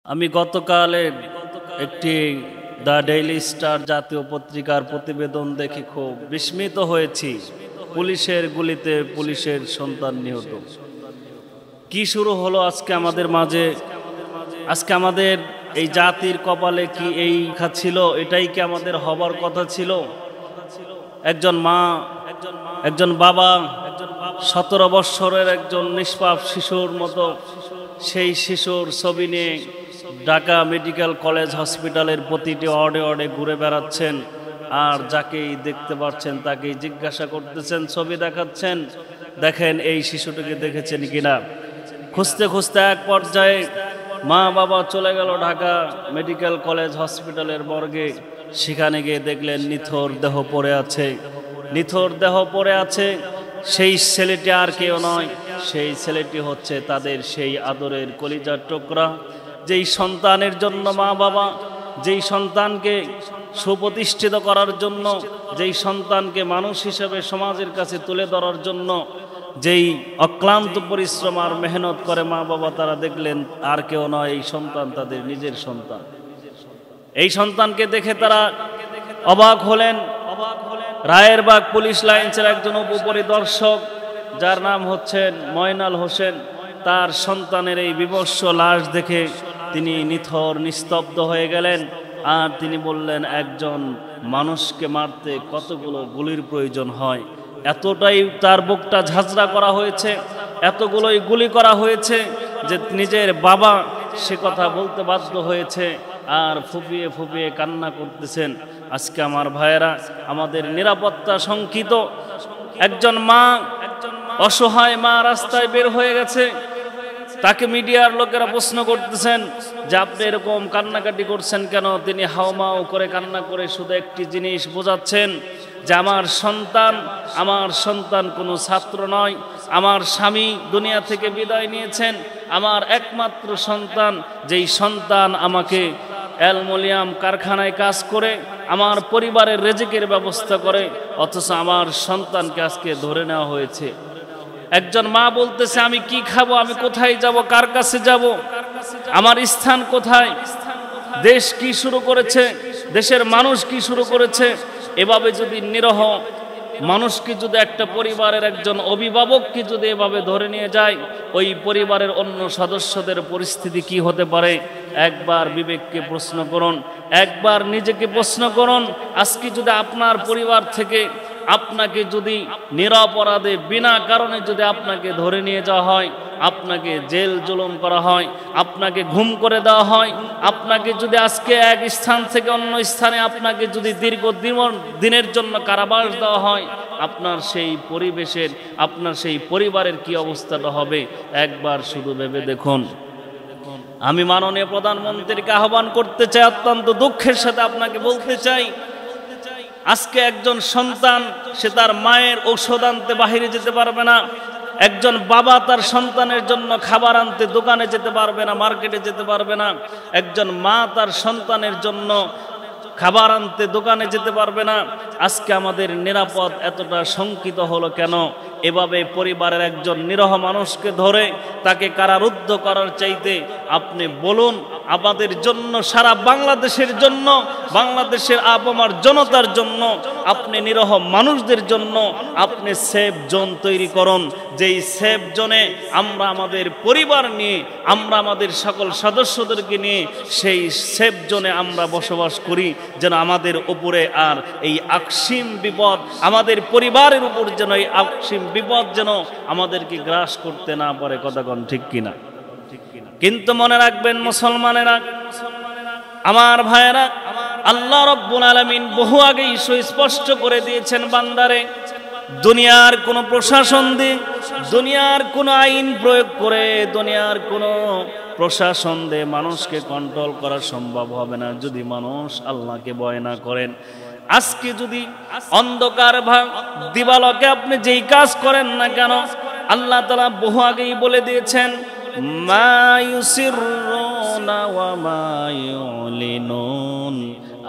আমি গতকালের একটি দ্য ডেইলি স্টার জাতীয় পত্রিকার প্রতিবেদন দেখে খুব বিস্মিত হয়েছি। পুলিশের গুলিতে পুলিশের সন্তান নিহত। কি শুরু হলো আজকে আমাদের মাঝে? আজকে আমাদের এই জাতির কপালে কি এই লেখা ছিল? এটাই কি আমাদের হবার কথা ছিল? একজন মা, একজন বাবা, 17 বৎসরের একজন নিষ্পাপ শিশুর মতো সেই শিশুর ছবি নিয়ে ঢাকা মেডিকেল কলেজ হসপিটালের প্রতিটি ওয়ার্ডে ওয়ার্ডে ঘুরে বেড়াচ্ছেন, আর যাকেই দেখতে পাচ্ছেন তাকেই জিজ্ঞাসা করতেছেন, ছবি দেখাচ্ছেন, দেখেন এই শিশুটিকে দেখেছেন কিনা। খুঁজতে খুঁজতে এক পর্যায়ে মা বাবা চলে গেল ঢাকা মেডিকেল কলেজ হসপিটালের মর্গে। সেখানে গিয়ে দেখলেন নিথর দেহ পড়ে আছে। নিথর দেহ পড়ে আছে সেই ছেলেটি আর কেউ নয়, সেই ছেলেটি হচ্ছে তাদের সেই আদরের কলিজার টুকরা, যেই সন্তানের জন্য মা বাবা, যেই সন্তানকে সুপ্রতিষ্ঠিত করার জন্য, যেই সন্তানকে মানুষ হিসেবে সমাজের কাছে তুলে ধরার জন্য যেই অক্লান্ত পরিশ্রম আর মেহনত করে মা বাবা, তারা দেখলেন আর কেউ নয়, এই সন্তান তাদের নিজের সন্তান। এই সন্তানকে দেখে তারা অবাক হলেন। রায়েরবাগ পুলিশ লাইন্সের একজন উপপরিদর্শক, যার নাম হচ্ছেন ময়নাল হোসেন, তার সন্তানের এই বিভৎস লাশ দেখে তিনি নিথর নিস্তব্ধ হয়ে গেলেন। আর তিনি বললেন, একজন মানুষকে মারতে কতগুলো গুলির প্রয়োজন হয়। এতটাই তার বুকটা ঝাঁঝরা করা হয়েছে, এতগুলোই গুলি করা হয়েছে যে নিজের বাবা সে কথা বলতে বাধ্য হয়েছে, আর ফুপিয়ে ফুপিয়ে কান্না করতেছেন। আজকে আমার ভাইয়েরা, আমাদের নিরাপত্তা শঙ্কিত। একজন মা, অসহায় মা রাস্তায় বের হয়ে গেছে, তাকে মিডিয়ার লোকেরা প্রশ্ন করতেছেন যে আপনি এরকম কান্নাকাটি করছেন কেন? তিনি হাওমাও করে কান্না করে শুধু একটি জিনিস বোঝাচ্ছেন যে আমার সন্তান কোনো ছাত্র নয়, আমার স্বামী দুনিয়া থেকে বিদায় নিয়েছেন, আমার একমাত্র সন্তান, যেই সন্তান আমাকে অ্যালুমিনিয়াম কারখানায় কাজ করে আমার পরিবারের রিজিকের ব্যবস্থা করে, অথচ আমার সন্তানকে আজকে ধরে নেওয়া হয়েছে। একজন মা বলতেছে, আমি কি খাবো, আমি কোথায় যাব, কার কাছে যাব, আমার স্থান কোথায়? দেশ কি শুরু করেছে, দেশের মানুষ কি শুরু করেছে? এভাবে যদি নিরহ মানুষকে, যদি একটা পরিবারের একজন অভিভাবককে যদি এভাবে ধরে নিয়ে যায়, ওই পরিবারের অন্য সদস্যদের পরিস্থিতি কি হতে পারে? একবার বিবেককে প্রশ্ন করুন, একবার নিজেকে প্রশ্ন করুন। আজকে যদি আপনার পরিবার থেকে আপনাকে যদি নিরপরাধে বিনা কারণে যদি আপনাকে ধরে নিয়ে যাওয়া হয়, আপনাকে জেল জুলুম করা হয়, আপনাকে ঘুম করে দেওয়া হয়, আপনাকে যদি আজকে এক স্থান থেকে অন্য স্থানে আপনাকে যদি দীর্ঘ দিনের জন্য কারাবাস দেওয়া হয়, আপনার সেই পরিবেশের, আপনার সেই পরিবারের কি অবস্থাটা হবে? একবার শুধু ভেবে দেখুন। আমি মাননীয় প্রধানমন্ত্রীকে আহ্বান করতে চাই, অত্যন্ত দুঃখের সাথে আপনাকে বলতে চাই, আজকে একজন সন্তান সে তার মায়ের ঔষধ আনতে বাহিরে যেতে পারবে না, একজন বাবা তার সন্তানের জন্য খাবার আনতে দোকানে যেতে পারবে না, মার্কেটে যেতে পারবে না, একজন মা তার সন্তানের জন্য খাবার আনতে দোকানে যেতে পারবে না। আজকে আমাদের নিরাপদ এতটা শঙ্কিত হলো কেন? এভাবে পরিবারের একজন নিরহ মানুষকে ধরে তাকে কারারুদ্ধ করার চাইতে আপনি বলুন, আমাদের জন্য, সারা বাংলাদেশের জন্য, বাংলাদেশের আপামর জনতার জন্য, আপনি নিরহ মানুষদের জন্য আপনি সেফ জোন তৈরি করুন। যেই সেফ জোনে আমরা আমাদের পরিবার নিয়ে, আমরা আমাদের সকল সদস্যদেরকে নিয়ে সেই সেফ জোনে আমরা বসবাস করি, যেন আমাদের উপরে আর এই আকসীম বিপদ, আমাদের পরিবারের উপর যেন এই আকসীম বিপদ যেন আমাদেরকে গ্রাস করতে না পারে। কথা কোন ঠিক কিনা? কিন্তু মনে রাখবেন মুসলমানেরা, আমার ভাইয়েরা, আল্লাহ রাব্বুল আলামিন বহু আগেই সুস্পষ্ট করে দিয়েছেন, বান্দারে, দুনিয়ার কোন প্রশাসন দিয়ে, দুনিয়ার কোন আইন প্রয়োগ করে, দুনিয়ার কোন প্রশাসন দিয়ে মানুষকে কন্ট্রোল করা সম্ভব হবে না যদি মানুষ আল্লাহকে ভয় না করেন। আজকে যদি অন্ধকার দিবালকে আপনি যেই কাজ করেন না কেন, আল্লাহ তাআলা বহু আগেই বলে দিয়েছেন, মা ইউসিরুনা ওয়া মা ইউলিনুন,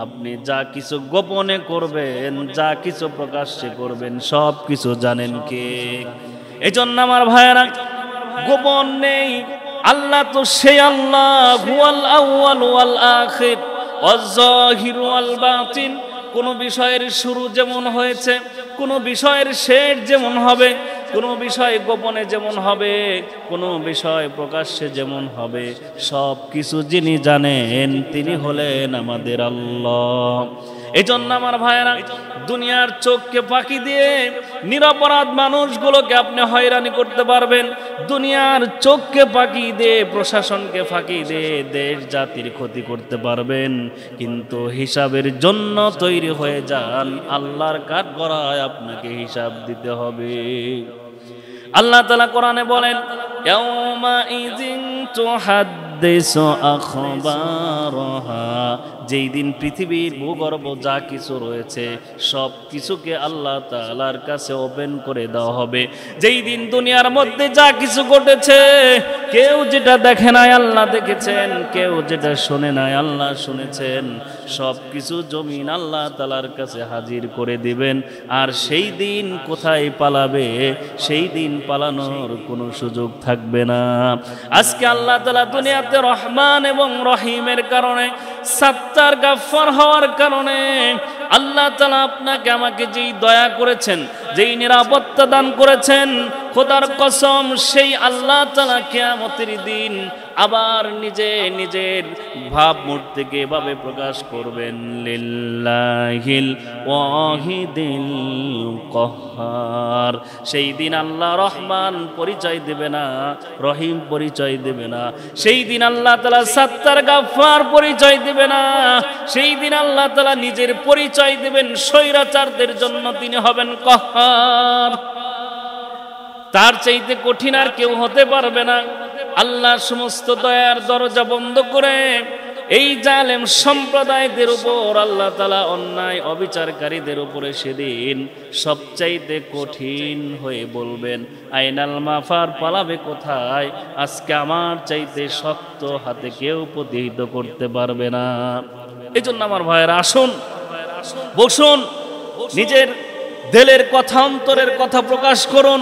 আপনি যা কিছু গোপনে করবেন, যা কিছু প্রকাশ্যে করবেন, সব কিছু জানেন কে? এজন্য আমার ভাইয়েরা, গোপন নেই, আল্লাহ তো সেই আল্লাহ, হুয়াল আউয়াল ওয়াল আখির ওয়াজ যাহির ওয়াল বাতিন। কোন বিষয়ের শুরু যেমন হয়েছে, কোন বিষয়ের শেষ যেমন হবে, কোন বিষয় গোপনে যেমন হবে, কোন বিষয় প্রকাশ্যে যেমন হবে, সব কিছু যিনি জানেন তিনি হলেন আমাদের আল্লাহ। এজন্য আমার ভাইয়েরা, দুনিয়ার চোখকে ফাঁকি দিয়ে নিরপরাধ মানুষগুলোকে আপনি হয়রানি করতে পারবেন, দুনিয়ার চোখকে ফাঁকি দিয়ে প্রশাসনকে ফাঁকি দিয়ে দেশ জাতির ক্ষতি করতে পারবেন, কিন্তু হিসাবের জন্য তৈরি হয়ে যান, আল্লাহর কাঠগড়ায় আপনাকে হিসাব দিতে হবে। আল্লাহ তাআলা কোরআনে বলেন, ইয়াউমা ইযিন তুহাদ্দিসু আখবারহা, যেই দিন পৃথিবীর ভূগর্ভ যা কিছু রয়েছে সব কিছুকে আল্লাহ তাআলার কাছে ওপেন করে দেওয়া হবে। যেই দিন দুনিয়ার মধ্যে যা কিছু ঘটেছে, কেউ যেটা দেখে নাই আল্লাহ দেখেছেন, কেউ যেটা শোনে নাই আল্লাহ শুনেছেন, সব কিছু জমিন আল্লাহ তাআলার কাছে হাজির করে দিবেন। আর সেই দিন কোথায় পালাবে? সেই দিন পালানোর কোনো সুযোগ থাকবে না। আজকে আল্লাহ তাআলা দুনিয়াতে রহমান এবং রহিমের কারণে, সাত্তার গাফফার হওয়ার কারণে আল্লাহ তাআলা আপনাকে আমাকে যেই দয়া করেছেন, যেই নিরাপত্তা দান করেছেন, খোদার কসম সেই আল্লাহ তাআলা কিয়ামতের দিন আবার নিজের ভাবমূর্তিকে এভাবে প্রকাশ করবেন, লিল্লাহিল ওয়াহিদিল কাহ্হার। সেই দিন আল্লাহ রহমান পরিচয় দেবে না, রহিম পরিচয় দেবে না, সেই দিন আল্লাহ তাআলা সাত্তার গাফফার পরিচয় দেবে না, সেই দিন আল্লাহ তাআলা নিজের পরিচয় দেবেন স্বৈরাচারদের জন্য তিনি হবেন কাহ্হার। তার চাইতে কঠিন আর কেউ হতে পারবে না। আল্লাহ সমস্ত দয়ার দরজা বন্ধ করে এই জালেম সম্প্রদায়দের উপর আল্লাহ তাআলা অন্যায় অবিচারকারীদের উপরে সেদিন সবচাইতে কঠিন হয়ে বলবেন, আইনাল মাফার, পালাবে কোথায়? আজকে আমার চাইতে শক্ত হাতে কেউ প্রতিহত করতে পারবে না। এই জন্য আমার ভাইয়েরা, আসুন বসুন, নিজের দিলের কথা অন্তরের কথা প্রকাশ করুন।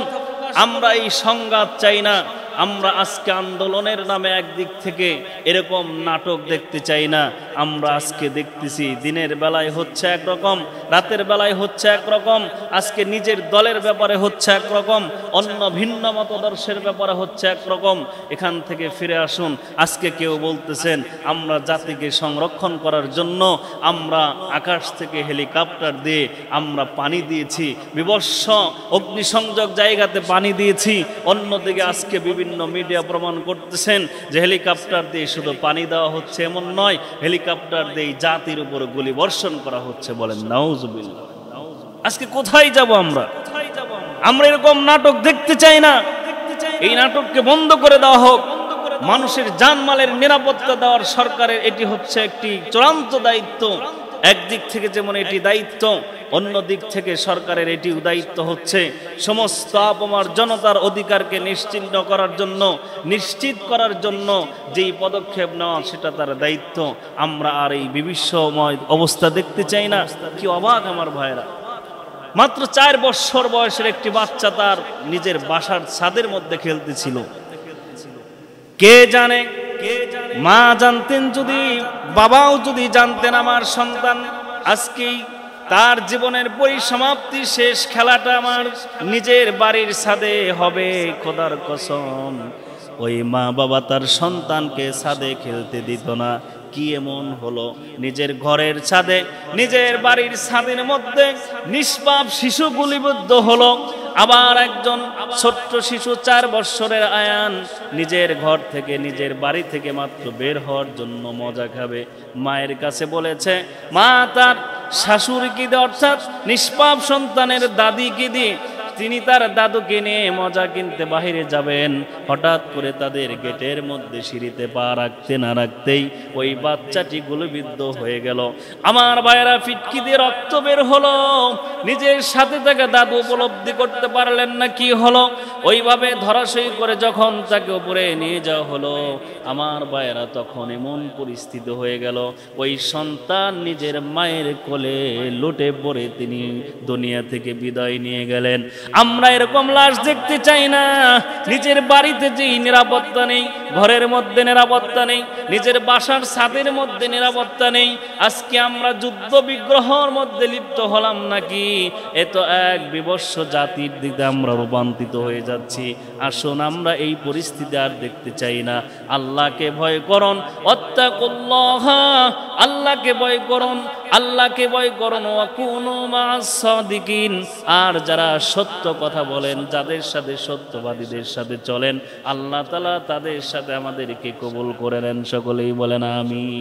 আমরা এই সংঘাত চাই না। আমরা আজকে আন্দোলনের নামে একদিক থেকে এরকম নাটক দেখতে চাই না। আমরা আজকে দেখতেছি দিনের বেলায় হচ্ছে একরকম, রাতের বেলায় হচ্ছে একরকম, আজকে নিজের দলের ব্যাপারে হচ্ছে একরকম, অন্য ভিন্ন মতদর্শের ব্যাপারে হচ্ছে একরকম। এখান থেকে ফিরে আসুন। আজকে কেউ বলতেছেন আমরা জাতিকে সংরক্ষণ করার জন্য আমরা আকাশ থেকে হেলিকপ্টার দিয়ে আমরা পানি দিয়েছি, বিবস্ব অগ্নিসংযোগ জায়গাতে পানি দিয়েছি। অন্যদিকে আজকে বিভিন্ন মিডিয়া প্রমাণ করতেছেন যে হেলিকপ্টার দিয়ে শুধু পানি দেওয়া হচ্ছে এমন নয়, হেলিকপ্টার দিয়ে জাতির উপর গুলি বর্ষণ করা হচ্ছে। বলেন নাউজুবিল্লাহ। আজকে কোথায় যাব আমরা? আমরা এরকম নাটক দেখতে চাই না। এই নাটককে বন্ধ করে দেওয়া হোক। মানুষের জানমালের নিরাপত্তা দেওয়ার সরকারের এটি হচ্ছে একটি চূড়ান্ত দায়িত্ব। একদিক থেকে যেমন এটি দায়িত্ব, অন্য দিক থেকে সরকারের এটি দায়িত্ব হচ্ছে সমস্ত আপামর জনতার অধিকারকে নিশ্চিত করার জন্য যেই পদক্ষেপ নেওয়া সেটা তার দায়িত্ব। আমরা আর এই বিভীষিকাময় অবস্থা দেখতে চাই না। কি অবাক আমার ভাইরা, মাত্র 4 বছর বয়সের একটি বাচ্চা তার নিজের বাসার ছাদের মধ্যে খেলতেছিল। কে জানে, মা জানতেন যদি, বাবাও যদি জানতেন আমার সন্তান আজকেই তার জীবনের পরিসমাপ্তি শেষ, খেলাটা আমার নিজের বাড়ির ছাদে হবে, খোদার কসম ওই মা বাবা তার সন্তানকে ছাদে খেলতে দিত না। কি এমন হলো? নিজের ঘরের ছাদে, নিজের বাড়ির ছাদের মধ্যে নিষ্পাপ শিশু গুলিবিদ্ধ হলো। আবার একজন ছোট্ট শিশু 4 বছরের আয়ান নিজের ঘর থেকে, নিজের বাড়ি থেকে মাত্র বের হওয়ার জন্য মজা খাবে। মায়ের কাছে বলেছে, মা তার শাশুড়িকে দিয়ে, অর্থাৎ নিষ্পাপ সন্তানের দাদিকে দিয়ে তিনি তার দাদুকে নিয়ে মজা কিনতে বাহিরে যাবেন। হঠাৎ করে তাদের গেটের মধ্যে সিঁড়িতে পা রাখতে না রাখতেই ওই বাচ্চাটি গুলিবিদ্ধ হয়ে গেল। আমার ভাইয়েরা, ফিটকি দিয়ে রক্ত বের হলো। নিজের সাথে থাকা দাদু উপলব্ধি করতে পারলেন না কি হলো। ওইভাবে ধরাশয়ী করে যখন তাকে উপরে নিয়ে যাওয়া হলো, আমার ভাইয়েরা, তখন এমন পরিস্থিতি হয়ে গেল ওই সন্তান নিজের মায়ের কোলে লুটে পড়ে তিনি দুনিয়া থেকে বিদায় নিয়ে গেলেন। আমরা এরকম লাশ দেখতে চাই না। নিজের বাড়িতে যেই নিরাপত্তা নেই, ঘরের মধ্যে নিরাপত্তা নেই, নিজের বাসার ছাদের মধ্যে নিরাপত্তা নেই, আজকে আমরা যুদ্ধ বিগ্রহের মধ্যে লিপ্ত হলাম নাকি? এ তো এক বিবস্ব জাতির দিকে আমরা রূপান্তরিত হয়ে যাচ্ছি। আসুন আমরা এই পরিস্থিতি আর দেখতে চাই না। আল্লাহকে ভয় করুন, ওয়াত্তাকুল্লাহ, আল্লাহকে ভয় করুন, আল্লাহকে ভয় করুন, ওয়া কুনু মা'আস সাদিকিন। আর যারা সত্য কথা বলেন, যাদের সাথে সত্যবাদীদের সাথে চলেন, আল্লাহ তাআলা তাদের সাথে আমাদেরকে কবুল করে নেন। সকলেই বলেন আমিন।